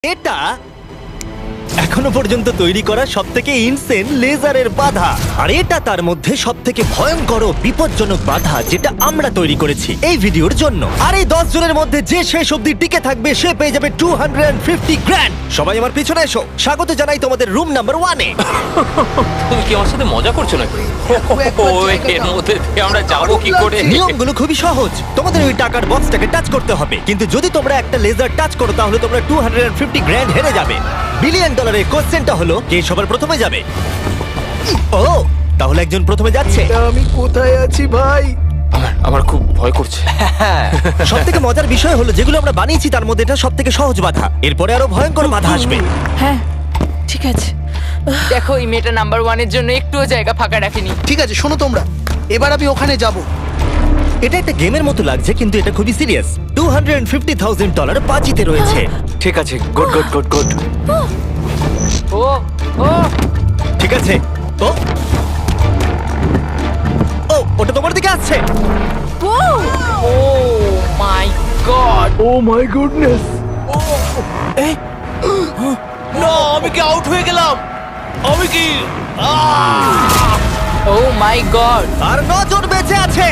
এটা এখনো পর্যন্ত তৈরি করা সবথেকে ইনসেন লেজারের বাধা, আর এটা তার মধ্যে সবথেকে ভয়ঙ্কর ও বিপজ্জনক বাধা যেটা আমরা তৈরি করেছি এই ভিডিওর জন্য। আর এই 10 জনের মধ্যে যে শেষ অবধি টিকে থাকবে সে পেয়ে যাবে 250 গ্র্যান্ড। সবাই আমার পিছনে এসো, স্বাগত জানাই তোমাদের রুম নাম্বার 1 এ। তুমি কি আমার সাথে মজা করছো নাকি? এর মধ্যে দিয়ে আমরা যাবো কি করে? নিয়মগুলো খুবই সহজ, তোমাদের ওই টাকার বক্সটাকে টাচ করতে হবে, কিন্তু যদি তোমরা একটা লেজার টাচ করো তাহলে তোমরা 250 গ্র্যান্ড হেরে যাবে। বিলিয়ন ডলারের কোশ্চেনটা হলো কে সবার প্রথমে যাবে। ও, তাহলে একজন প্রথমে যাচ্ছে। আমি কোথায় আছি ভাই? আমার খুব ভয় করছে। সবথেকে মজার বিষয় হলো যেগুলো আমরা বানিয়েছি তার মধ্যে এটা সবথেকে সহজ বাধা, এরপরে আরো ভয়ঙ্কর বাধা আসবে। হ্যাঁ ঠিক আছে। দেখো এই মেয়েটা নাম্বার 1 এর জন্য একটুও জায়গা ফাঁকা রাখেনি। ঠিক আছে, শোনো তোমরা, এবার আমি ওখানে যাব। এটা একটা গেমের মতো লাগছে কিন্তু এটা খুবই সিরিয়াস। $250,000 বাজিতে রয়েছে। ঠিক আছে, good good good good. Oh oh ঠিক আছে। ও ও, ওটা তোমার দিকে আসছে। Oh my God. Oh my goodness! না, আমি কি আউট হয়ে গেলাম? আমি কি? ও মাই গড। আর 9 জন বেঁচে আছে।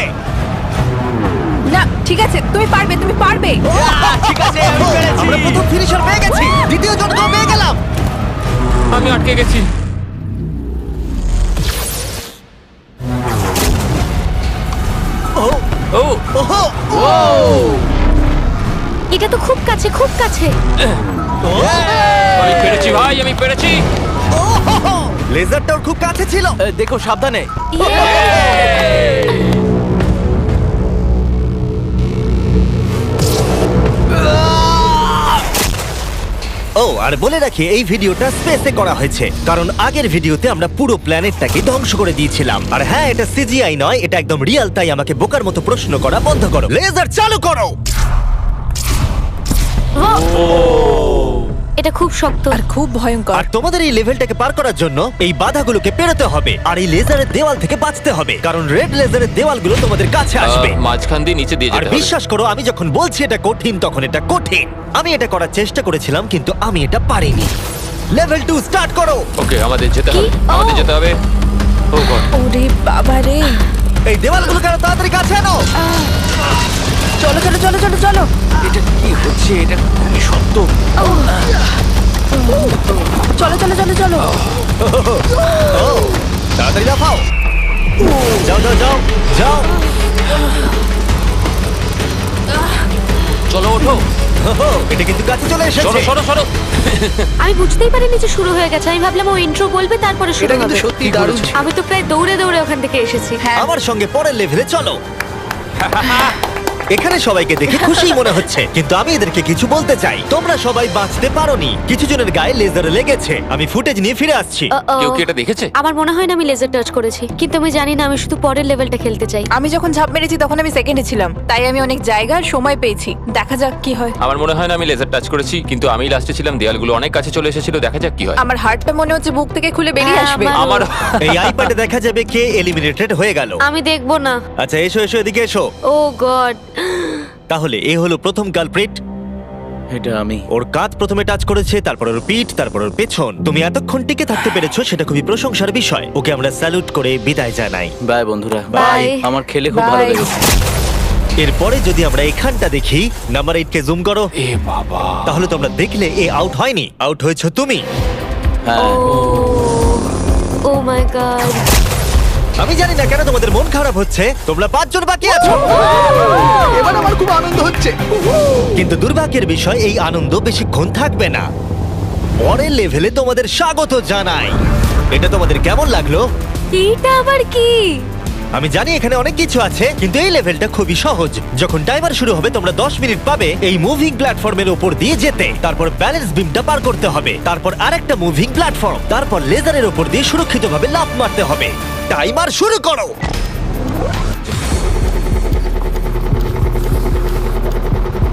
না ঠিক আছে, তুমি পারবে, তুমি পারবে। ঠিক আছে, আমি পেরেছি। আমরা প্রথম ফিনিশার পেয়ে গেছি, দ্বিতীয় জনকেও পেয়ে গেলাম। আমি আটকে গেছি। ও ও ওহো, ও এটা তো খুব কাছে, খুব কাছে। আমি পেরেছি ভাই, আমি পেরেছি। ওহো, লেজারটা ওর খুব কাছে ছিল। দেখো সাবধানে। ও, আর বলে রাখি এই ভিডিওটা স্পেসে করা হয়েছে কারণ আগের ভিডিওতে আমরা পুরো প্ল্যানেটটাকে ধ্বংস করে দিয়েছিলাম। আর হ্যাঁ, এটা সিজিআই নয়, এটা একদম রিয়েল, তাই আমাকে বোকার মতো প্রশ্ন করা বন্ধ করো। লেজার চালু করো। এটা খুব শক্ত। আর খুব ভয়ঙ্কর। আর তোমাদের এই লেভেলটাকে পার করার জন্য এই বাধাগুলোকে পেরোতে হবে আর এই লেজারের দেওয়াল থেকে বাঁচতে হবে, কারণ রেড লেজারের দেওয়ালগুলো তোমাদের কাছে আসবে। মাঝখান দিয়ে নিচে দিয়ে আর যেতে হবে। বিশ্বাস করো, আমি যখন বলছি এটা কঠিন তখন এটা কঠিন। আমি এটা করার চেষ্টা করেছিলাম কিন্তু আমি এটা পারিনি। লেভেল 2 স্টার্ট করো। ওকে, আমাদের যেতে হবে, কি? আমাদের যেতে হবে। ও গড। ওরে বাবা রে। এই দেওয়ালগুলো কেন তাড়াতাড়ি কাছে আনো। চলো চলো চলো চলো চলো। এটা কি হচ্ছে? এটা খুবই শক্ত। চলো চলো চলো চলো। ও, তাড়াতাড়ি লাফাও। যাও যাও যাও যাও। চলো ওঠো। ওহো, এটা কিন্তু কাছে চলে সরো এসেছে। সরো সরো। আমি বুঝতেই পারিনি যে শুরু হয়ে গেছে। আমি ভাবলাম ও ইন্ট্রো বলবে তারপরে শুরু এটা কিন্তু হবে। সত্যি দারুণ ছিল। আমি তো প্রায় দৌড়ে দৌড়ে ওখান থেকে এসেছি। হ্যাঁ আমার সঙ্গে পরের লেভেলে চলো। এখানে সবাইকে দেখে খুশি মনে হচ্ছে কিন্তু আমি এদেরকে কিছু বলতে চাই। তোমরা সবাই বাঁচতে পারোনি, কিছু জনের গায়ে লেজার লেগেছে। আমি ফুটেজ নিয়ে ফিরে আসছি। Uh-oh. কেউ কি এটা দেখেছে? আমার মনে হয় না আমি লেজার টাচ করেছি, কিন্তু আমি জানি না, আমি শুধু পরের লেভেলটা খেলতে চাই। আমি যখন ঝাঁপ মেরেছি তখন আমি সেকেন্ডে ছিলাম, তাই আমি অনেক জায়গার সময় পেয়েছি। দেখা যাক কি হয়। আমার মনে হয় না আমি লেজার টাচ করেছি, কিন্তু আমি লাস্টে ছিলাম, দেয়ালগুলো অনেক কাছে চলে এসেছিল। দেখা যাক কি হয়। আমার হার্টটা মনে হচ্ছে বুক থেকে খুলে বেরিয়ে হ্যাঁ, আসবে। আমার এই আইপ্যাডে দেখা যাবে কে এলিমিনেটেড হয়ে গেল। আমি দেখবো না। আচ্ছা, এসো এসো, এদিকে এসো। ও গড। তাহলে এ হলো প্রথম কালপ্রিট। এটা আমি। ওর কাঁধ প্রথমে টাচ করেছে, তারপর ওর পিঠ, তারপর ওর পেছন। তুমি এতক্ষণ টিকে থাকতে পেরেছো, সেটা খুবই প্রশংসার বিষয়। ওকে আমরা স্যালুট করে বিদায় জানাই। বাই বন্ধুরা। বাই। আমার খেলে খুব ভালো Bye. লেগেছে। এরপরে যদি আমরা এখানটা দেখি, নাম্বার 8 কে জুম করো, এ বাবা। তাহলে তোমরা দেখলে এ আউট হয়নি, আউট হয়েছো তুমি। হ্যাঁ, ও মাই গড। আমি জানি না কেন তোমাদের মন খারাপ হচ্ছে, তোমরা 5 জন বাকি আছো। এবার আমার খুব আনন্দ হচ্ছে। কিন্তু দুর্ভাগ্যের বিষয়, এই আনন্দ বেশিক্ষণ থাকবে না। পরের লেভেলে তোমাদের স্বাগত জানাই। এটা তোমাদের কেমন লাগলো? এটা আবার কি? আমি জানি এখানে অনেক কিছু আছে, কিন্তু এই লেভেলটা খুবই সহজ। যখন টাইমার শুরু হবে তোমরা 10 মিনিট পাবে এই মুভিং প্ল্যাটফর্মের উপর দিয়ে যেতে। তারপর ব্যালেন্স বিমটা পার করতে হবে, তারপর আরেকটা মুভিং প্ল্যাটফর্ম, তারপর লেজারের উপর দিয়ে সুরক্ষিতভাবে লাফ মারতে হবে। টাইমার শুরু করো।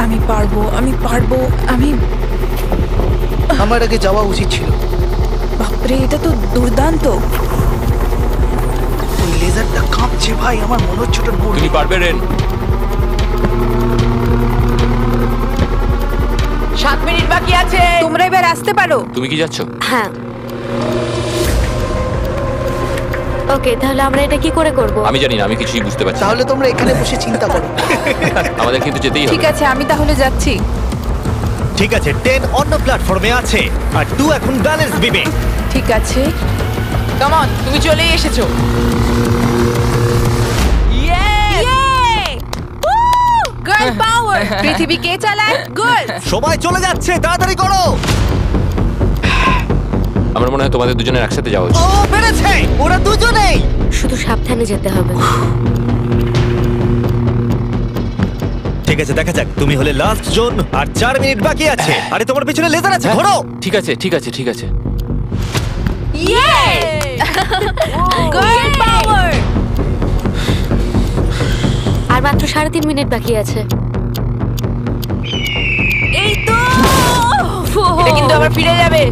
আমি পারবো, আমি পারবো, আমি। আমার আগে যাওয়া উচিত ছিল। বাপরে, এটা তো দুর্দান্ত। ওই লেজারটা কাঁপছে ভাই, আমার মনে হচ্ছে ওটা নড়বে। তুমি পারবে রেন। 7 মিনিট বাকি আছে। তোমরা এবার আসতে পারো। তুমি কি যাচ্ছ? হ্যাঁ ওকে, তাহলে আমরা এটা কি করে করব? আমি জানি না, আমি কিছুই বুঝতে পারছি না। তাহলে তোমরা এখানে বসে চিন্তা করো। আমাদের কিন্তু যেতেই হবে। ঠিক আছে, আমি তাহলে যাচ্ছি। ঠিক আছে, 10 অন্য প্ল্যাটফর্মে আছে আর 2 এখন ব্যালেন্স বিমে। ঠিক আছে, কাম অন, তুমি চলেই এসেছো। গার্ল পাওয়ার। পৃথিবী কে চালায়? গার্ল। সময় চলে যাচ্ছে, তাড়াতাড়ি করো। আমার মনে হয় তোমাদের দুজনের একসাথে যাওয়া উচিত। ও পেরেছে, ওরা দুজনেই। শুধু সাবধানে যেতে হবে। ঠিক আছে, দেখা যাক। তুমি হলে লাস্ট জোন আর 4 মিনিট বাকি আছে। আরে তোমার পিছনে লেজার আছে, হ্যাঁ। ঘোরো। ঠিক আছে, ঠিক আছে, ঠিক আছে। গার্ল পাওয়ার। আর মাত্র 3.5 মিনিট বাকি আছে। এই তো। এটা কিন্তু আবার ফিরে যাবে।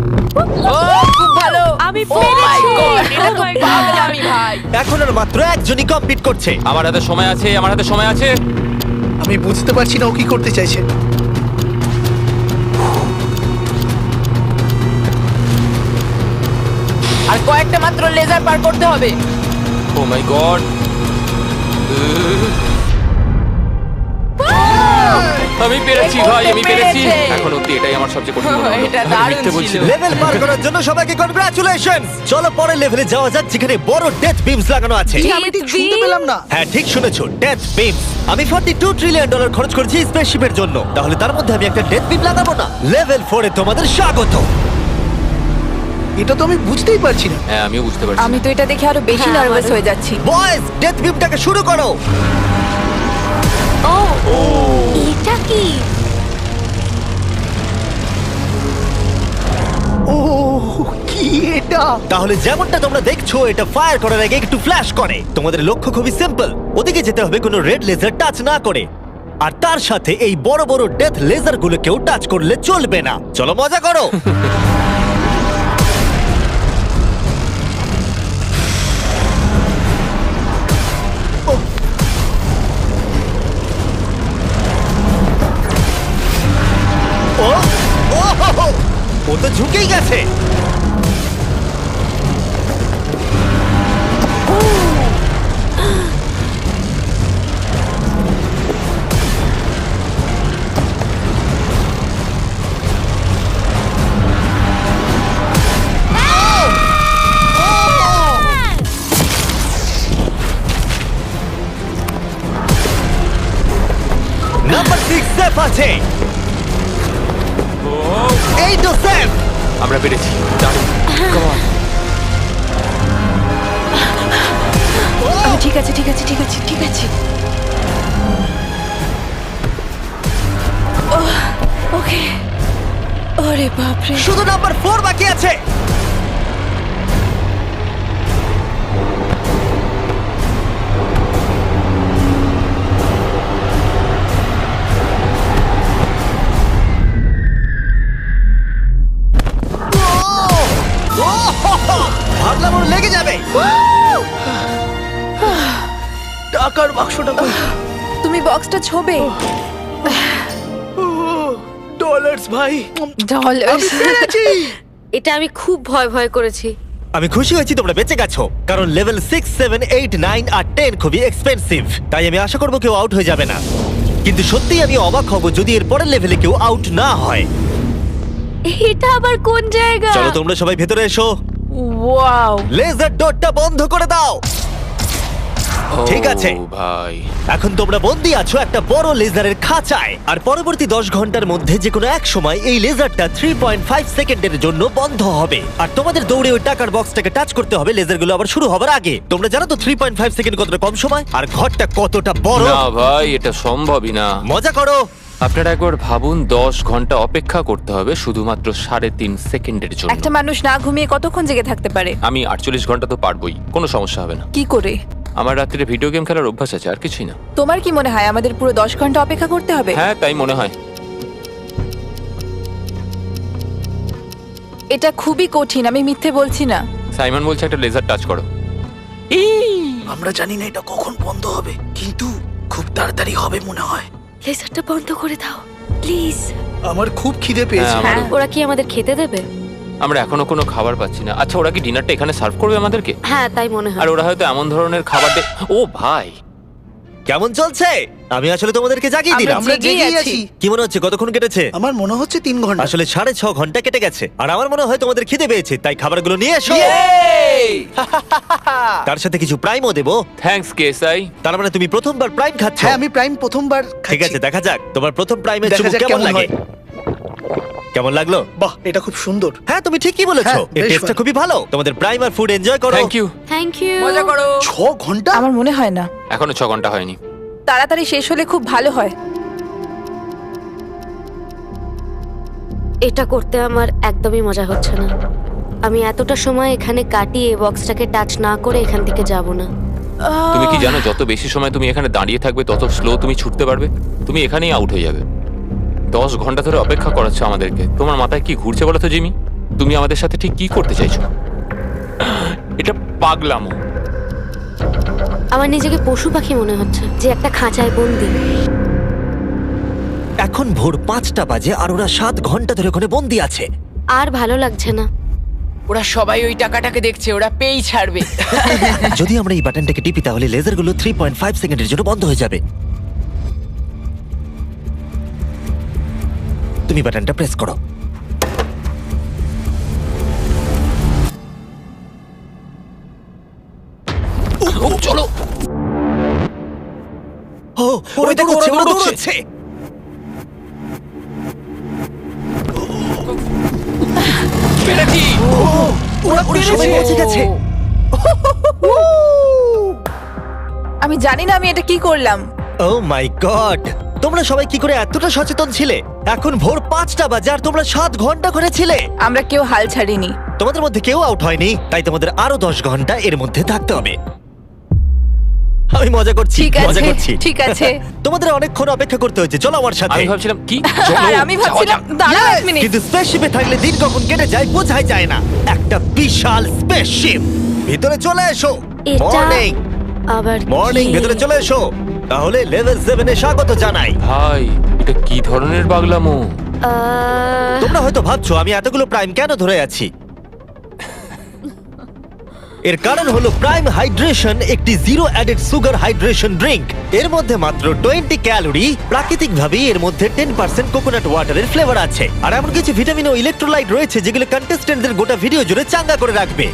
ও খুব ভালো। আমি Oh my পেরেছি। God, এটা তো Oh my God. পাগলামি ভাই। এখন আর মাত্র একজনই কমপ্লিট করছে। আমার হাতে সময় আছে, আমার হাতে সময় আছে। আমি বুঝতে পারছি না ও কি করতে চাইছে। আর কয়েকটা মাত্র লেজার পার করতে হবে। ও মাই গড। আমি পেরেছি ভাই, আমি পেরেছি। পেরেছে। এখন অবধি এটাই আমার সবচেয়ে কঠিন মনে হলো। এটা আমি দারুণ মিথ্যে বলছি ছিল। না। লেভেল পার করার জন্য সবাইকে কনগ্রাচুলেশনস। চলো পরের লেভেলে যাওয়া যাক, যেখানে বড় ডেথ বিমস লাগানো আছে। কি, আমি ঠিক শুনতে পেলাম না। হ্যাঁ ঠিক শুনেছো, ডেথ বিমস। আমি $42 ট্রিলিয়ন খরচ করেছি স্পেসশিপের জন্য, তাহলে তার মধ্যে আমি একটা ডেথ বিম লাগাবো না? লেভেল 4 এ তোমাদের স্বাগত। এটা তো আমি বুঝতেই পারছি না। হ্যাঁ, আমিও বুঝতে পারছি। আমি তো এটা দেখে আরো বেশি হ্যাঁ, নার্ভাস আমারও। হয়ে যাচ্ছি। বয়েজ, ডেথ বিমটাকে শুরু করো। ও এটা কি? ও কি এটা? তাহলে যেমনটা তোমরা দেখছো, এটা ফায়ার করার আগে একটু ফ্ল্যাশ করে। তোমাদের লক্ষ্য খুবই সিম্পল, ওদিকে যেতে হবে কোনো রেড লেজার টাচ না করে। আর তার সাথে এই বড় বড় ডেথ লেজার গুলোকেও টাচ করলে চলবে না। চলো মজা করো। ও ও হো, হো, ও তো ঝুঁকেই গেছে। নাম্বার 6 সেফ আছে। এই তো সেফ। আমরা পেরেছি। দারুণ। Come on. ঠিক আছে, ঠিক আছে, ঠিক আছে, ঠিক আছে। ওকে। ওরে বাপরে। শুধু নাম্বার 4 বাকি আছে। ভাবলাম ওর লেগে যাবে। টাকার বাক্সটা কই? তুমি বক্সটা ছোবে। ডলার্স ভাই। ডলার। আমি পেরেছি। এটা আমি খুব ভয় ভয় করেছি। আমি খুশি হয়েছি তোমরা বেঁচে গেছো, কারণ লেভেল 6, 7, 8, 9 আর 10 খুবই এক্সপেন্সিভ। তাই আমি আশা করবো কেউ আউট হয়ে যাবে না। কিন্তু সত্যিই আমি অবাক হব যদি এর পরের লেভেলে কেউ আউট না হয়। এটা আবার কোন জায়গা? চলো তোমরা সবাই ভেতরে এসো। ওয়াও। লেজার ডটটা বন্ধ করে দাও। ঠিক আছে। ও ভাই। এখন তোমরা বন্দি আছো একটা বড় লেজারের খাঁচায়, আর পরবর্তী 10 ঘন্টার মধ্যে যে কোনো এক সময় এই লেজারটা 3.5 সেকেন্ডের জন্য বন্ধ হবে। আর তোমাদের দৌড়ে ওই টাকার বক্সটাকে টাচ করতে হবে লেজারগুলো আবার শুরু হবার আগে। তোমরা জানো তো 3.5 সেকেন্ড কতটা কম সময়, আর ঘরটা কতটা বড়। না ভাই, এটা সম্ভবই না। মজা করো। আপনারা একবার ভাবুন, 10 ঘন্টা অপেক্ষা করতে হবে শুধুমাত্র 3.5 সেকেন্ডের জন্য। একটা মানুষ না ঘুমিয়ে কতক্ষণ জেগে থাকতে পারে? আমি 48 ঘন্টা তো পারবোই, কোনো সমস্যা হবে না। কি করে? আমার রাত্রে ভিডিও গেম খেলার অভ্যাস আছে, আর কিছুই না। তোমার কি মনে হয় আমাদের পুরো 10 ঘন্টা অপেক্ষা করতে হবে? হ্যাঁ, তাই মনে হয়। এটা খুবই কঠিন, আমি মিথ্যে বলছি না। সাইমন বলছে একটা লেজার টাচ করো। আমরা জানি না এটা কখন বন্ধ হবে, কিন্তু খুব তাড়াতাড়ি হবে মনে হয়। লেজারটা বন্ধ করে দাও প্লিজ। আমার খুব খিদে পেয়েছে। হ্যাঁ, আমারও। ওরা কি আমাদের খেতে দেবে? আমরা এখনো কোনো খাবার পাচ্ছি না। আচ্ছা, ওরা কি ডিনারটা এখানে সার্ভ করবে আমাদেরকে? হ্যাঁ তাই মনে আর হয়। ওরা হয়তো এমন ধরনের খাবার ও ভাই, কেমন চলছে? আমি আসলে তোমাদেরকে জাগিয়ে দিলাম। আমরা জেগেই জেগেই আছি। আছি। কি মনে হচ্ছে কতক্ষণ কেটেছে? আমার মনে হচ্ছে 3 ঘন্টা। আসলে 6.5 ঘন্টা কেটে গেছে। আর আমার মনে হয় তোমাদের খিদে পেয়েছে, তাই খাবারগুলো নিয়ে এসো। তার সাথে কিছু প্রাইমও দেবো। থ্যাঙ্কস কেসাই। তার মানে তুমি প্রথমবার প্রাইম খাচ্ছ? হ্যাঁ, আমি প্রাইম প্রথমবার ঠিক আছে, দেখা যাক তোমার প্রথম প্রাইমের দেখা চুমুক যাক কেমন কেমন লাগে। হয়। কেমন লাগলো? বাহ, এটা খুব সুন্দর। হ্যাঁ, তুমি ঠিকই বলেছো। হ্যাঁ, এর বেশ টেস্টটা ভালো। খুবই ভালো। তোমাদের প্রাইম আর ফুড এনজয় করো। Thank you. Thank you. মজা করো। 6 ঘন্টা? আমার মনে হয় না, এখনো 6 ঘন্টা হয়নি। তাড়াতাড়ি শেষ হলে খুব ভালো হয়। এটা করতে আমার একদমই মজা হচ্ছে না। আমি এতটা সময় এখানে কাটিয়ে বক্সটাকে টাচ না করে এখান থেকে যাব না। তুমি কি জানো যত বেশি সময় তুমি এখানে দাঁড়িয়ে থাকবে তত স্লো তুমি ছুটতে পারবে। তুমি এখানেই আউট হয়ে যাবে। 10 ঘন্টা ধরে অপেক্ষা করাচ্ছ আমাদেরকে। তোমার মাথায় কি ঘুরছে বলো তো জিমি? তুমি আমাদের সাথে ঠিক কি করতে চাইছো? এটা পাগলামো। আমার নিজেকে পশু পাখি মনে হচ্ছে, যে একটা খাঁচায় বন্দি। এখন ভোর 5টা বাজে আর ওরা 7 ঘন্টা ধরে ওখানে বন্দি আছে। আর ভালো লাগছে না। ওরা সবাই ওই টাকাটাকে দেখছে, ওরা পেই ছাড়বে। যদি আমরা এই বাটনটাকে টিপি তাহলে লেজারগুলো 3.5 সেকেন্ডের জন্য বন্ধ হয়ে যাবে। তুমি বাটনটা প্রেস করো। চলো। ও, ওরা দৌড়চ্ছে, ওরা দৌড়চ্ছে। পেরেছি। ওরা সবাই পৌঁছে গেছে। আমি জানি না আমি এটা কি করলাম। ও মাই গড, তোমরা সবাই কি করে এতটা সচেতন ছিলে? এখন ভোর 5টা বাজে আর তোমরা 7 ঘন্টা করে ছিলে। আমরা কেউ হাল ছাড়িনি। তোমাদের মধ্যে কেউ আউট হয়নি, তাই তোমাদের আরো 10 ঘন্টা এর মধ্যে থাকতে হবে। আমি মজা করছি, ঠিক মজা আছে, করছি। ঠিক আছে। তোমাদের অনেকক্ষণ অপেক্ষা করতে হয়েছে, চলো আমার সাথে। আমি ভাবছিলাম কি আর আমি ভাবছিলাম দাঁড়াও এক মিনিট। কিন্তু স্পেসশিপে থাকলে দিন কখন কেটে যায় বোঝাই যায় না। একটা বিশাল স্পেসশিপ। ভিতরে চলে এসো। এটা মর্নিং, আবার মর্নিং, কি? ভিতরে চলে এসো। তাহলে লেভেল 7 এ স্বাগত জানাই। ভাই, এটা কি ধরনের পাগলামো? তোমরা হয়তো ভাবছো আমি এতগুলো প্রাইম কেন ধরে আছি। এর কারণ হলো প্রাইম হাইড্রেশন একটি zero added sugar hydration drink. এর মধ্যে মাত্র 20 ক্যালোরি। প্রাকৃতিকভাবেই এর মধ্যে 10% কোকোনাট ওয়াটারের ফ্লেভার আছে। আর এমন কিছু ভিটামিন ও ইলেকট্রোলাইট রয়েছে যেগুলো কন্টেস্টেন্টদের গোটা ভিডিও জুড়ে চাঙ্গা করে রাখবে।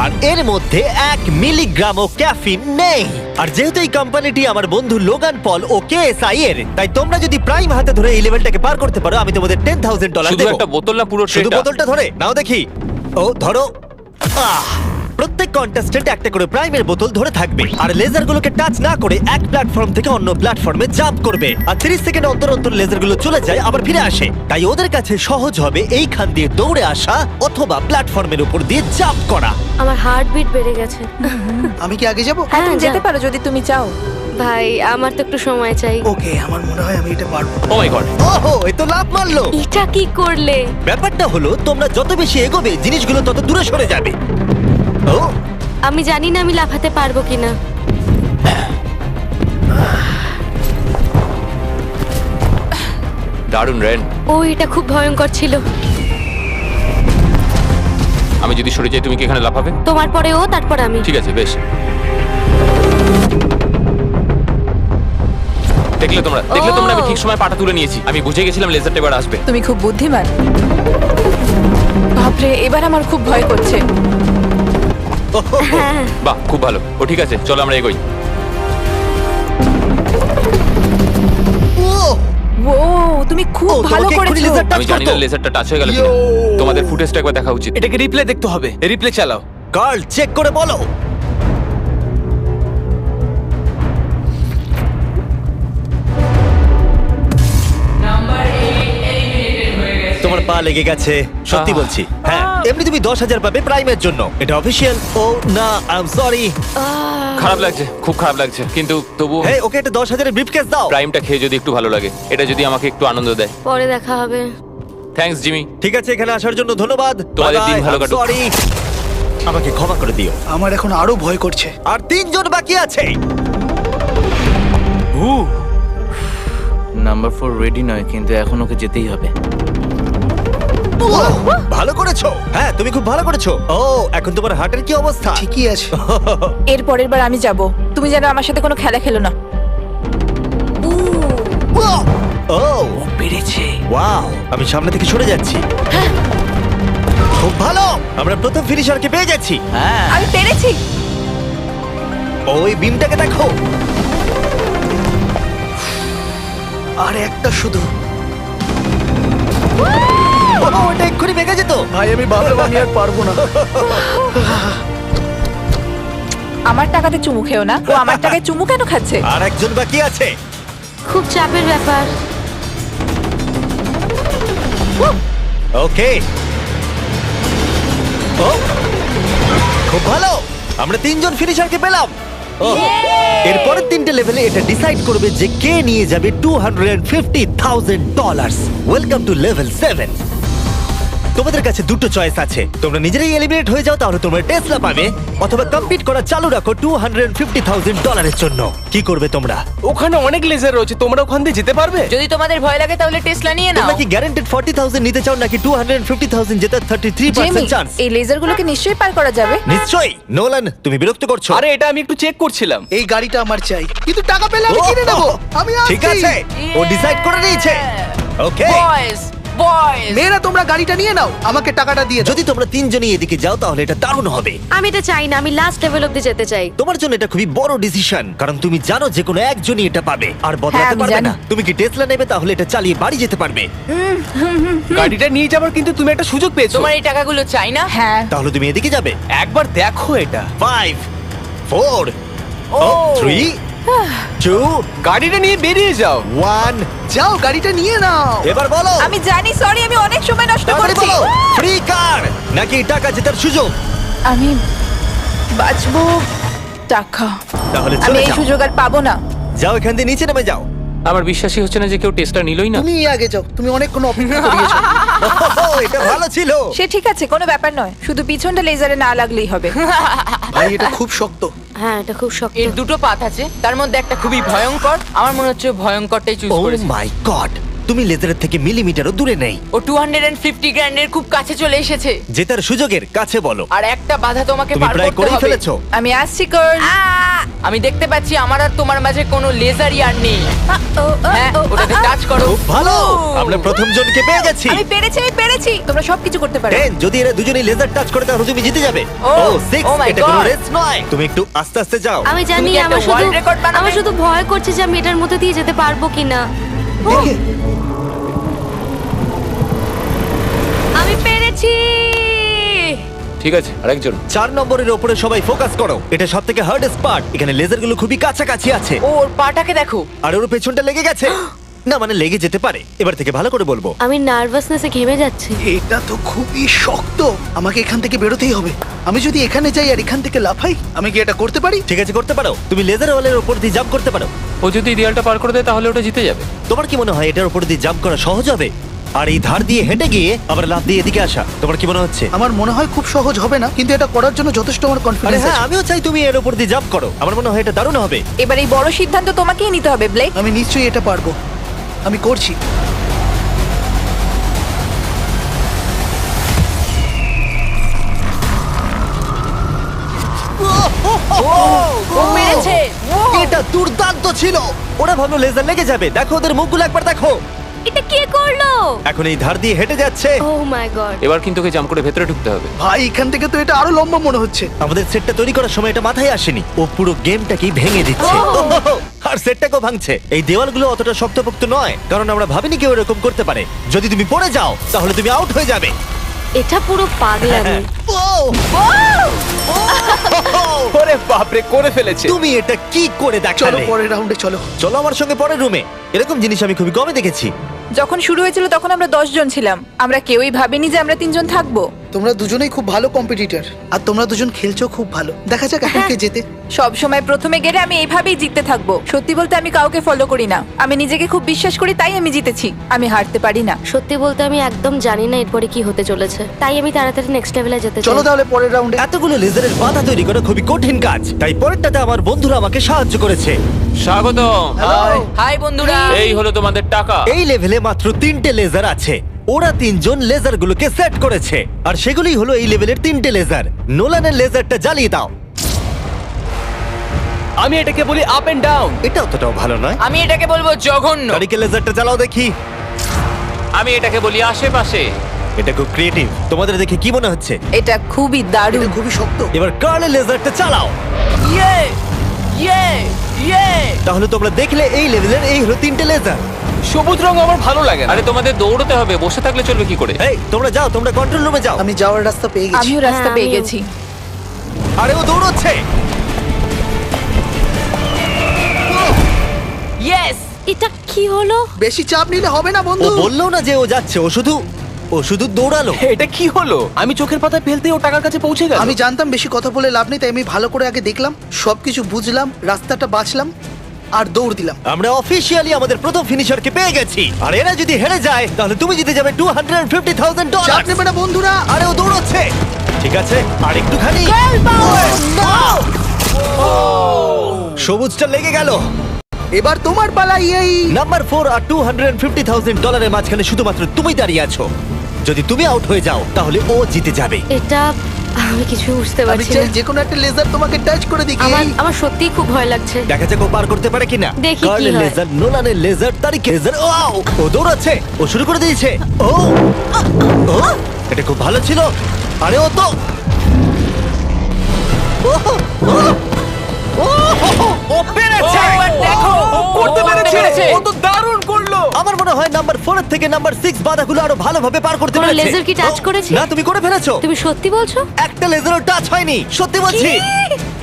আর এর মধ্যে 1 মিলিগ্রামও ক্যাফিন নেই। আর যেহেতু এই কোম্পানিটি আমার বন্ধু লোগান পল ও কেএসআই এর, তাই তোমরা যদি প্রাইম হাতে ধরে এই লেভেলটাকে পার করতে পারো আমি তোমাদের $10,000 শুধু দেবো। একটা বোতল না পুরো শুধু ট্রেটা? বোতলটা ধরে নাও দেখি। ও ধরো। প্রত্যেক কন্টেস্টেন্ট একটা করে প্রাইমের বোতল ধরে থাকবে আর লেজারগুলোকে টাচ না করে এক প্ল্যাটফর্ম থেকে অন্য প্ল্যাটফর্মে জাম্প করবে। আর 30 সেকেন্ড অন্তর অন্তর লেজারগুলো চলে যায় আবার ফিরে আসে। তাই ওদের কাছে সহজ হবে এইখান দিয়ে দৌড়ে আসা অথবা প্ল্যাটফর্মের উপর দিয়ে জাম্প করা। আমার হার্টবিট বেড়ে গেছে। আমি কি আগে যাব? হ্যাঁ, তুমি যাও। যেতে পারো যদি তুমি চাও। ভাই আমার তো একটু সময় চাই। ওকে, আমার মনে হয় আমি এটা পারবো। ও মাই গড। ওহো, এ তো লাভ মারলো। এটা কি করলে? ব্যাপারটা হলো তোমরা যত বেশি এগোবে জিনিসগুলো তত দূরে সরে যাবে। ও, আমি জানি না আমি লাফাতে পারবো কিনা। দারুণ রেন। ও এটা খুব ভয়ঙ্কর ছিল। আমি যদি সরে যাই তুমি কি এখানে লাফাবে? তোমার পরে ও, তারপর আমি। ঠিক আছে, বেশ। দেখলে তোমরা আমি ঠিক সময় পাটা তুলে নিয়েছি। আমি বুঝে গেছিলাম লেজারটা এবার আসবে। তুমি খুব বুদ্ধিমান। বাপরে, এবার আমার খুব ভয় করছে। বাহ, খুব ভালো। ও ঠিক আছে, চলো আমরা এগোই। ও, তুমি খুব ও, ভালো তোমাকে এক্ষুনি করেছো। laser touch আমি জানি না করতো। লেজারটা টাচ হয়ে গেল কিনা। তোমাদের ফুটেজটা একবার দেখা উচিত। এটাকে রিপ্লে দেখতে হবে। রিপ্লে চালাও। কার্ল চেক করে বলো। তোমার পা লেগে গেছে, সত্যি বলছি। হ্যাঁ, এমনি তুমি 10,000 পাবে প্রাইমের জন্য, এটা অফিসিয়াল। ও না, আই এম সরি। খারাপ লাগছে, খুব খারাপ লাগছে, কিন্তু তবু হ্যাঁ, ওকে এটা 10,000 ব্রিফকেস দাও। প্রাইমটা খেয়ে যদি একটু ভালো লাগে, এটা যদি আমাকে একটু আনন্দ দেয়। পরে দেখা হবে। Thanks Jimmy. ঠিক আছে, এখানে আসার জন্য ধন্যবাদ। তোমাদের দিন ভালো কাটুক। সরি, আমাকে ক্ষমা করে দিও। আমার এখন আরো ভয় করছে। আর 3 জন বাকি আছে। নাম্বার 4 রেডি নয়, কিন্তু এখন ওকে যেতেই হবে। ভালো করেছো। হ্যাঁ, তুমি খুব ভালো করেছো। ও, এখন তোমার হার্টের কি অবস্থা? ঠিকই আছে। এর পরের বার আমি যাব, তুমি যেন আমার সাথে কোনো খেলা খেলো না। ও, পেরেছে। ওয়াও, আমি সামনে থেকে সরে যাচ্ছি। খুব ভালো, আমরা প্রথম ফিনিশারকে পেয়ে যাচ্ছি। হ্যাঁ, আমি পেরেছি। ওই বিমটাকে দেখো। আর একটা শুধু। ওটা এক্ষুনি ভেঙে যেত। ভাই আমি ভাবলাম আমি আর পারবো না। আমার টাকাতে চুমু খেও না। ও আমার টাকায় চুমু কেন খাচ্ছে? আর একজন বাকি আছে। খুব চাপের ব্যাপার। ওকে, ও খুব ভালো, আমরা তিনজন ফিনিশারকে পেলাম। ও, এরপরের তিনটে লেভেলে এটা ডিসাইড করবে যে কে নিয়ে যাবে $250,000। Welcome to level 7। তোমাদের কাছে দুটো চয়েস আছে, তোমরা নিজেরাই এলিমিনেট হয়ে যাও তাহলে তোমরা টেসলা পাবে, অথবা কম্পিট করা চালু রাখো $250,000 জন্য। কি করবে তোমরা? ওখানে অনেক লেজার রয়েছে, তোমরা ওখান দিয়ে যেতে পারবে? যদি তোমাদের ভয় লাগে তাহলে টেসলা নিয়ে নাও। তোমরা কি গ্যারান্টেড 40,000 নিতে চাও নাকি 250,000 জেতার 33% চান্স? এই লেজারগুলোকে নিশ্চয়ই পার করা যাবে। নিশ্চয়ই। নোলান, তুমি বিরক্ত করছো। আরে এটা আমি একটু চেক করছিলাম। এই গাড়িটা আমার চাই, কিন্তু টাকা পেলে আমি কিনে নেবো। আমি ঠিক আছে, ও ডিসাইড করে নিয়েছে। ওকে, বয়েজ বয়েজ, মেয়েরা তোমরা গাড়িটা নিয়ে নাও, আমাকে টাকাটা দিয়ে দাও। যদি তোমরা তিনজনই এদিকে যাও তাহলে এটা দারুণ হবে। আমি এটা চাই না, আমি লাস্ট লেভেল অব্দি যেতে চাই। তোমার জন্য এটা খুবই বড় ডিসিশন, কারণ তুমি জানো যে কোনো একজনই এটা পাবে আর বদলাতে আমি পারবে জানি। না। তুমি কি টেসলা নেবে? তাহলে এটা চালিয়ে বাড়ি যেতে পারবে। গাড়িটা নিয়ে যাবার কিন্তু তুমি একটা সুযোগ পেয়েছো। তোমার এই টাকাগুলো চাই না? হ্যাঁ, তাহলে তুমি এদিকে যাবে। একবার দেখো এটা। 5 4 3 2 গাড়িটা নিয়ে বেরিয়ে যাও। 1। যাও গাড়িটা নিয়ে নাও। এবার বলো, আমি জানি, সরি, আমি অনেক সময় নষ্ট তাড়াতাড়ি করছি। বলো, ফ্রি কার নাকি টাকা জেতার সুযোগ? আমি বাঁচবো টাকা। তাহলে আমি চলে এই যাও। সুযোগ আর পাবো না। যাও, এখান দিয়ে নিচে নেমে যাও। আমার বিশ্বাসই হচ্ছে না যে কেউ টেস্টটা নিলই না। তুমি আগে যাও, তুমি অনেকক্ষণ অপেক্ষা করিয়েছো। এটা ভালো ছিল। সে ঠিক আছে, কোনো ব্যাপার নয়, শুধু পিছনটা লেজারে না লাগলেই হবে। ভাই এটা খুব শক্ত। হ্যাঁ, এটা খুব শক্ত। এর দুটো পাত আছে, তার মধ্যে একটা খুবই ভয়ঙ্কর। আমার মনে হচ্ছে ও ভয়ঙ্করটাই চুজ ও করেছে। মাই গড, তুমি লেজারের থেকে মিলিমিটারও দূরে নেই। ও 250 গ্র্যান্ডের খুব কাছে চলে এসেছে, জেতার সুযোগের কাছে বলো। আর একটা বাধা তোমাকে তুমি পার প্রায় করতে করেই হবে। ফেলেছো। আমি আসছি গার্ল। আমি দেখতে পাচ্ছি আমার আর তোমার মাঝে কোনো লেজারই আর নেই। হ্যাঁ, ওটাকে টাচ করো। খুব ভালো, আমরা প্রথম জনকে পেয়ে গেছি। আমি পেরেছি, আমি পেরেছি। তোমরা সবকিছু করতে পারো। 10, যদি এরা দুজনেই লেজার টাচ করে তাহলে তুমি জিতে যাবে। ও, 6, oh my এটা কোনো God. রেস নয়। তুমি একটু আস্তে আস্তে যাও। আমি জানি, তুমি কি একটা আমার শুধু world record বানাবে? আমার শুধু ভয় করছে যে আমি এটার মধ্যে দিয়ে যেতে পারবো কিনা। দেখে আমি পেরেছি। ঠিক আছে, আরেকজন। 4 নম্বরের উপরে সবাই ফোকাস করো। এটা সবথেকে হার্ডেস্ট পার্ট। এখানে লেজারগুলো খুবই কাছাকাছি আছে ওর পাটাকে দেখো। আর ওর পেছনটা লেগে গেছে। না মানে লেগে যেতে পারে। এবার থেকে ভালো করে বলবো। আমি নার্ভাসনেসে ঘেমে যাচ্ছি। এটা তো খুবই শক্ত, আমাকে এখান থেকে বেরোতেই হবে। আমি যদি এখানে যাই আর এখান থেকে লাফাই, আমি কি এটা করতে পারি? ঠিক আছে, করতে পারো। তুমি লেজার ওয়ালের উপর দিয়ে জাম্প করতে পারো। ও যদি দেয়ালটা পার করে দেয় তাহলে ওটা জিতে যাবে। তোমার কি মনে হয় এটার উপর দিয়ে জাম্প করা সহজ হবে? আর এই ধার দিয়ে হেঁটে গিয়ে আবার লাফ দিয়ে এদিকে আসা, তোমার কি মনে হচ্ছে? আমার মনে হয় খুব সহজ হবে না, কিন্তু এটা করার জন্য যথেষ্ট আমার আরে কনফিডেন্স হ্যাঁ, আছে। আমিও চাই তুমি এর উপর দিয়ে জাম্প করো। আমার মনে হয় এটা দারুণ হবে। এবার এই বড় সিদ্ধান্ত তোমাকেই নিতে হবে, ব্লেক। আমি নিশ্চয়ই এটা পারবো, আমি করছি। ও পেরেছে। এটা দুর্দান্ত ছিল। ওরা ভাবলো লেজার লেগে যাবে। দেখো ওদের মুখগুলো একবার দেখো। এটা কে করলো? এখন এই ধার দিয়ে হেঁটে যাচ্ছে। ও মাই গড। এবার কিন্তু ওকে জাম্প করে ভেতরে ঢুকতে হবে। ভাই এখান থেকে তো এটা আরো লম্বা মনে হচ্ছে। আমাদের সেটটা তৈরি করার সময় এটা মাথায় আসেনি। ও পুরো গেমটাকেই ভেঙে দিচ্ছে। আর সেটটাকেও ভাঙছে। এই দেওয়ালগুলো অতটা শক্তপোক্ত নয়, কারণ আমরা ভাবিনি কেউ এরকম করতে পারে। যদি তুমি পড়ে যাও তাহলে তুমি আউট হয়ে যাবে। এটা পুরো পাগলামি। ওরে বাপরে, করে ফেলেছে। তুমি এটা কি করে চলো দেখালে? পরের রাউন্ডে চলো। চলো আমার সঙ্গে পরের রুমে। এরকম জিনিস আমি খুবই কমই দেখেছি। যখন শুরু হয়েছিল তখন আমরা 10 জন ছিলাম। আমরা কেউই ভাবিনি যে আমরা 3 জন থাকবো। তোমরা দুজনেই খুব ভালো কম্পিটিটর, আর তোমরা দুজন খেলছো খুব ভালো। দেখা যাক এখন কে জেতে। সব সময় প্রথমে গেলে আমি এইভাবেই জিততে থাকবো। সত্যি বলতে আমি কাউকে ফলো করি না, আমি নিজেকে খুব বিশ্বাস করি, তাই আমি জিতেছি। আমি হারতে পারি না। সত্যি বলতে আমি একদম জানি না এরপরে কি হতে চলেছে, তাই আমি তাড়াতাড়ি নেক্সট লেভেলে যেতে চাই। চলো তাহলে পরের রাউন্ডে। এতগুলো লেজারের বাধা তৈরি করা খুবই কঠিন কাজ, তাই পরেরটাতে আমার বন্ধুরা আমাকে সাহায্য করেছে। স্বাগতম। হাই বন্ধুরা। এই হলো তোমাদের টাকা। এই লেভেলে মাত্র 3টে লেজার আছে। ওরা 3জন লেজারগুলোকে সেট করেছে, আর সেগুলোই হলো এই লেভেলের 3টে লেজার। নোলানের লেজারটা জ্বালিয়ে দাও। আমি এটাকে বলি আপ এন্ড ডাউন। এটা অতটাও ভালো নয়। আমি এটাকে বলবো জঘন্য। কারিকে লেজারটা জ্বালাও দেখি। আমি এটাকে বলি আশেপাশে। এটা খুব ক্রিয়েটিভ। তোমাদের দেখে কি মনে হচ্ছে? এটা খুবই দারুণ। এটা খুবই শক্ত। এবার কার্লের লেজারটা চালাও। ইয়ে ইয়ে ইয়ে। তাহলে তোমরা দেখলে এই লেভেলের এই হলো 3টে লেজার। সবুজ রং আমার ভালো লাগে না। আরে তোমাদের দৌড়তে হবে, বসে থাকলে চলবে কি করে? এই তোমরা যাও, তোমরা কন্ট্রোল রুমে যাও। আমি যাওয়ার রাস্তা পেয়ে গেছি। আমিও রাস্তা হ্যাঁ, পেয়ে আমিও। গেছি। আরে ও দৌড়চ্ছে। ইয়েস। এটা কি হলো? বেশি চাপ নিলে হবে না ও বন্ধু। বললো না যে ও যাচ্ছে, ও শুধু দৌড়ালো। এটা কি হলো? আমি চোখের পাতায় ফেলতেই ও টাকার কাছে পৌঁছে গেল। আমি জানতাম বেশি কথা বলে লাভ নেই, তাই আমি ভালো করে আগে দেখলাম, সবকিছু বুঝলাম, রাস্তাটা বাঁচলাম আর দৌড় দিলাম। আমরা অফিসিয়ালি আমাদের প্রথম ফিনিশারকে পেয়ে গেছি, আর এরা যদি হেরে যায় তাহলে তুমি জিতে যাবে $250,000। চাপ নেবে না বন্ধুরা। আরে ও দৌড়চ্ছে। ঠিক আছে, আর একটুখানি। সবুজটা লেগে গেল। এবার তোমার পালা। এই নাম্বার 4 আর $250,000 মাঝখানে শুধুমাত্র তুমি দাঁড়িয়ে আছো। যদি তুমি আউট হয়ে যাও তাহলে ও জিতে যাবে। এটা আমি কিছু বুঝতে আমি পারছি চাই না। যে কোনো একটা লেজার তোমাকে টাচ করে দেখি। আমার সত্যিই খুব ভয় লাগছে। দেখা যাক ও পার করতে পারে কিনা। দেখি কি কার্লের হয়। লেজার, নোলানের লেজার, তারিখের লেজার। ও দৌড়াচ্ছে, ও শুরু করে দিয়েছে। ও এটা খুব ভালো ছিল। আরে ও তো ও পেরেছে। দেখো ও করতে পেরেছে। ও তো দারুণ করলো। আমার মনে হয় নাম্বার 4 এর থেকে নাম্বার 6 বাধাগুলো আরো ভালোভাবে পার করতে তোমার পেরেছে। লেজার কি টাচ করেছে? না, তুমি করে ফেলেছো। তুমি সত্যি বলছো? একটা লেজারও টাচ হয়নি, সত্যি বলছি।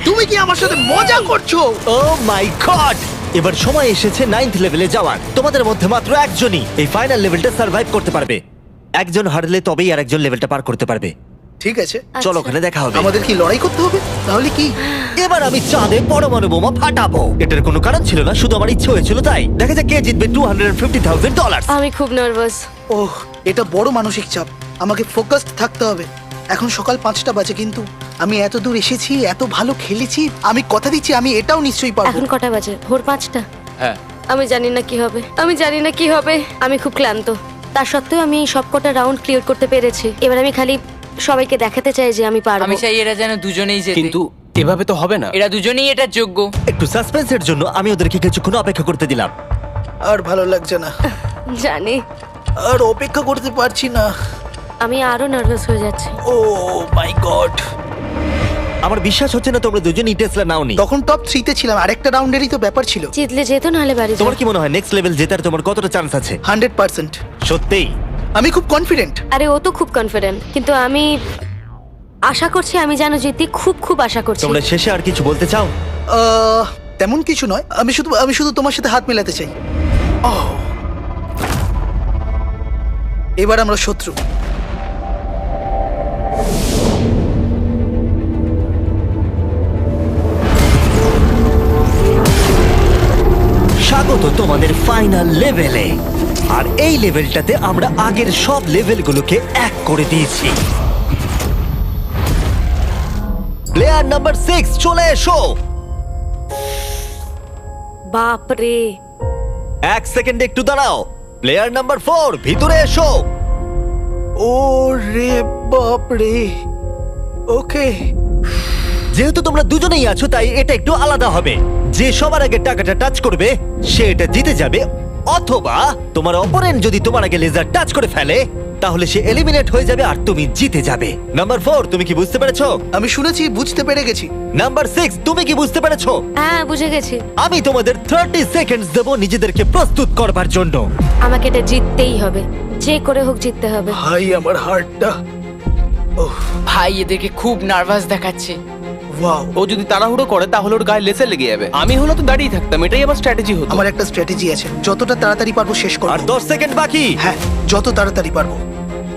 তুমি কি আমার সাথে মজা করছো? ও মাই গড! এবার সময় এসেছে 9th লেভেলে যাওয়ার। তোমাদের মধ্যে মাত্র একজনই এই ফাইনাল লেভেলটা সার্ভাইভ করতে পারবে। একজন হারলে তবেই আর একজন লেভেলটা পার করতে পারবে। ঠিক আছে, চলো ওখানে দেখা হবে। আমাদের কি লড়াই করতে হবে? তাহলে কি? এবার আমি চাঁদে পরমাণু বোমা ফাটাবো। এটার কোনো কারণ ছিল না, শুধু আমার ইচ্ছে হয়েছিল তাই। দেখা যাক কে জিতবে $250,000। আমি খুব নার্ভাস। ওহ, এটা বড় মানসিক চাপ। আমাকে ফোকাসড থাকতে হবে। এখন সকাল 5টা বাজে, কিন্তু আমি এত দূর এসেছি, এত ভালো খেলেছি। আমি কথা দিচ্ছি আমি এটাও নিশ্চয়ই পারবো। এখন কটা বাজে? ভোর 5টা। হ্যাঁ। আমি জানি না কি হবে, আমি খুব ক্লান্ত। তার সত্ত্বেও আমি এই সবকটা রাউন্ড ক্লিয়ার করতে পেরেছি। এবার আমি খালি সবাইকে দেখাতে চাই যে আমি পারবো। আমি চাই এরা যেন দুজনেই জেতে। কিন্তু এভাবে তো হবে না। এরা দুজনেই এটার যোগ্য। একটু সাসপেন্সের জন্য আমি ওদেরকে কিছুক্ষণ অপেক্ষা করতে দিলাম। আর ভালো লাগছে না, জানি। আর অপেক্ষা করতে পারছি না। আমি আরো নার্ভাস হয়ে যাচ্ছি। ও মাই গড! আমার বিশ্বাস হচ্ছে না তোমরা দুজনই টেসলা নাওনি। তখন টপ 3 তে ছিলাম, আরেকটা রাউন্ডেরই তো ব্যাপার ছিল। জিতলে যেত, নাহলে বাড়ি যাও। তোমার কি মনে হয় নেক্সট লেভেল জেতার তোমার কতটা চান্স আছে? 100%। সত্যিই? আমি খুব কনফিডেন্ট। আরে ও তো খুব কনফিডেন্ট, কিন্তু আমি আশা করছি আমি জানো জিতি, খুব আশা করছি। তোমরা শেষে আর কিছু বলতে চাও? তেমন কিছু নয়, আমি শুধু তোমার সাথে হাত মেলাতে চাই। এবার আমরা শত্রু। স্বাগত তোমাদের ফাইনাল লেভেলে। আর এই লেভেলটাতে আমরা আগের সব লেভেলগুলোকে এক করে দিয়েছি। প্লেয়ার নাম্বার 6 চলে এসো। বাপ রে! 1 সেকেন্ড একটু দাঁড়াও। প্লেয়ার নাম্বার 4 ভিতরে এসো। ও রে বাপ রে। ওকে, যেহেতু তোমরা দুজনেই আছো তাই এটা একটু আলাদা হবে। যে সবার আগে টাকাটা টাচ করবে সে এটা জিতে যাবে, অথবা তোমার অপোনেন্ট যদি তোমার আগে লেজার টাচ করে ফেলে তাহলে সে এলিমিনেট হয়ে যাবে আর তুমি জিতে যাবে। নাম্বার 4 তুমি কি বুঝতে পেরেছো? আমি শুনেছি, বুঝতে পেরে গেছি। নাম্বার 6 তুমি কি বুঝতে পেরেছো? হ্যাঁ, বুঝে গেছি। আমি তোমাদের 30 সেকেন্ডস দেব নিজেদেরকে প্রস্তুত করবার জন্য। আমাকে এটা জিততেই হবে, যে করে হোক জিততে হবে। ভাই আমার হার্টটা। ভাই এদেরকে খুব নার্ভাস দেখাচ্ছে। ওয়াও, ও যদি তাড়াহুড়ো করে তাহলে ওর গায়ে লেসে লেগে যাবে। আমি হলো তো দাঁড়িয়ে থাকতাম, এটাই আমার স্ট্র্যাটেজি হতো। আমার একটা স্ট্র্যাটেজি আছে, যতটা তাড়াতাড়ি পারবো শেষ করব। আর 10 সেকেন্ড বাকি। হ্যাঁ, যত তাড়াতাড়ি পারবো।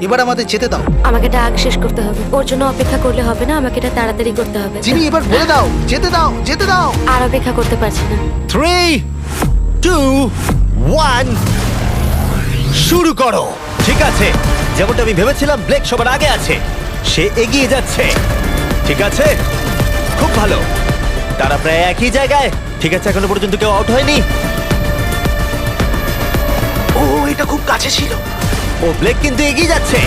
এবার আমাদের যেতে দাও। আমাকে এটা আগ শেষ করতে হবে। ওর জন্য অপেক্ষা করলে হবে না, আমাকে এটা তাড়াতাড়ি করতে হবে। জিমি এবার বলে দাও, যেতে দাও, যেতে দাও। আর অপেক্ষা করতে পারছি না। 3, 2, 1 শুরু করো। ঠিক আছে, যেমনটা আমি ভেবেছিলাম ব্লেক সবার আগে আছে, সে এগিয়ে যাচ্ছে। ঠিক আছে, খুব ভালো। তারা প্রায় একই জায়গায়। ঠিক আছে, এখনো পর্যন্ত কেউ আউট হয়নি। ও এটা খুব কাছে ছিল। ও ব্লেক কিন্তু এগিয়ে যাচ্ছে।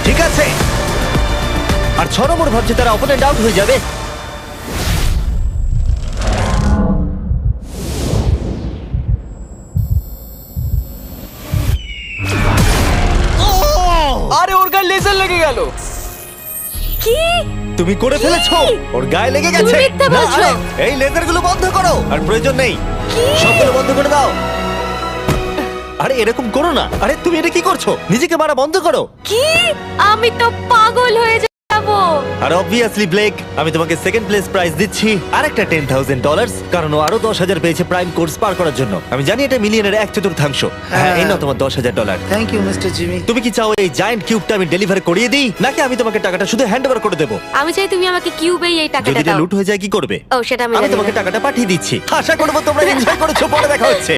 ঠিক আছে, আর 6 নম্বর ভাবছে তারা অপোনেন্ট আউট হয়ে যাবে। আরে ওর গায়ে লেজার লেগে গেল। কি? তুমি করে ফেলেছো, ওর গায়ে লেগে গেছে। তুমি মিথ্যে না, বলছো। আরে, এই লেজারগুলো বন্ধ করো। আর প্রয়োজন নেই, সবগুলো বন্ধ করে দাও। আরে এরকম করো না। আরে তুমি এটা কি করছো? নিজেকে মারা বন্ধ করো। কি? আমি তো পাগল হয়ে যাব। আর অবভিয়াসলি ব্লেক, আমি তোমাকে সেকেন্ড প্লেস প্রাইজ দিচ্ছি আর একটা $10,000, কারণ ও আরো 10,000 পেয়েছে প্রাইম কোর্স পার করার জন্য। আমি জানি এটা মিলিয়নের 1/4। হ্যাঁ, এই নাও তোমার $10,000। Thank you mister Jimmy. তুমি কি চাও এই জায়ান্ট কিউবটা আমি ডেলিভার করিয়ে দিই, নাকি আমি তোমাকে টাকাটা শুধু হ্যান্ড ওভার করে দেবো? আমি চাই তুমি আমাকে কিউবেই এই যদি টাকাটা এটা দাও। লুট হয়ে যায় কি করবে? ও সেটা আমি আমি জানি তোমাকে না। টাকাটা পাঠিয়ে দিচ্ছি। আশা করবো তোমরা এনজয় করেছো। পরে দেখা হচ্ছে।